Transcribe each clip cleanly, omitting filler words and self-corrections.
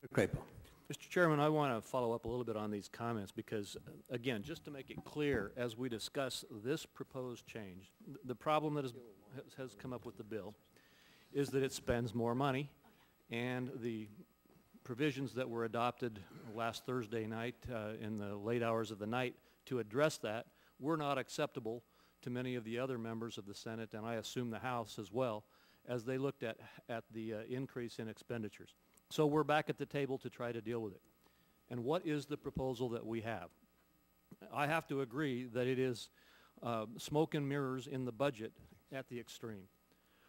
Crapo. Mr. Chairman, I want to follow up a little bit on these comments because, again, just to make it clear as we discuss this proposed change, the problem that has come up with the bill is that it spends more money, and the provisions that were adopted last Thursday night in the late hours of the night to address that were not acceptable to many of the other members of the Senate, and I assume the House as well, as they looked at the increase in expenditures. So we're back at the table to try to deal with it. And what is the proposal that we have? I have to agree that it is smoke and mirrors in the budget at the extreme.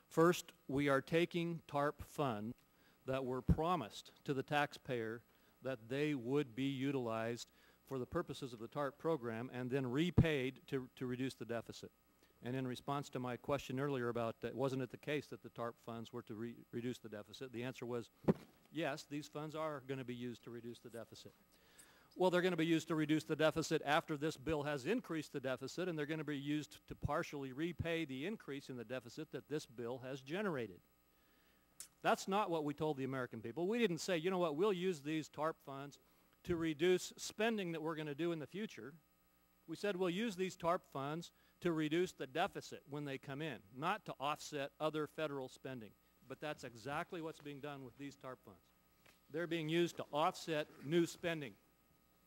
First, we are taking TARP funds that were promised to the taxpayer that they would be utilized for the purposes of the TARP program and then repaid to reduce the deficit. And in response to my question earlier about wasn't it the case that the TARP funds were to reduce the deficit, the answer was yes, these funds are going to be used to reduce the deficit. Well, they're going to be used to reduce the deficit after this bill has increased the deficit, and they're going to be used to partially repay the increase in the deficit that this bill has generated. That's not what we told the American people. We didn't say, you know what, we'll use these TARP funds to reduce spending that we're going to do in the future. We said we'll use these TARP funds to reduce the deficit when they come in, not to offset other federal spending. But that's exactly what's being done with these TARP funds. They're being used to offset new spending.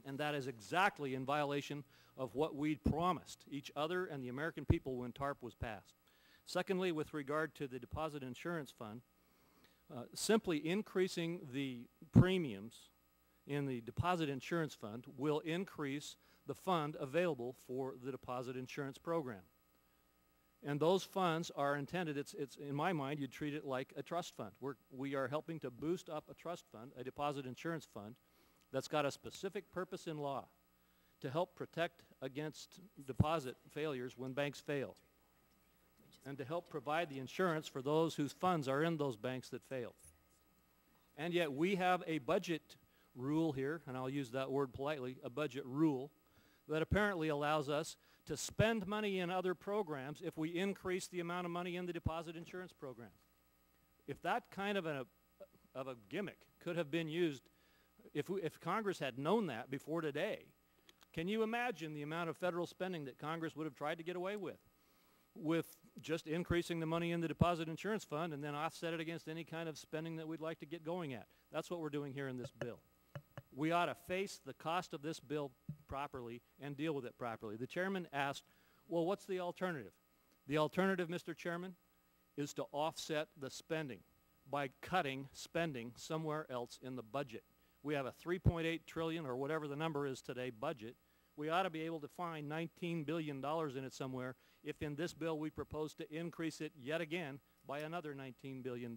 And that is exactly in violation of what we promised each other and the American people when TARP was passed. Secondly, with regard to the Deposit Insurance Fund, simply increasing the premiums in the Deposit Insurance Fund will increase the fund available for the Deposit Insurance Program. And those funds are intended, it's in my mind, you'd treat it like a trust fund. We are helping to boost up a trust fund, a deposit insurance fund, that's got a specific purpose in law to help protect against deposit failures when banks fail, and to help provide the insurance for those whose funds are in those banks that fail. And yet we have a budget rule here, and I'll use that word politely, a budget rule, that apparently allows us to spend money in other programs if we increase the amount of money in the deposit insurance program. If that kind of a gimmick could have been used, if Congress had known that before today, can you imagine the amount of federal spending that Congress would have tried to get away with just increasing the money in the deposit insurance fund and then offset it against any kind of spending that we'd like to get going at? That's what we're doing here in this bill. We ought to face the cost of this bill properly and deal with it properly. The chairman asked, well, what's the alternative? The alternative, Mr. Chairman, is to offset the spending by cutting spending somewhere else in the budget. We have a $3.8 trillion or whatever the number is today budget. We ought to be able to find $19 billion in it somewhere if in this bill we propose to increase it yet again by another $19 billion.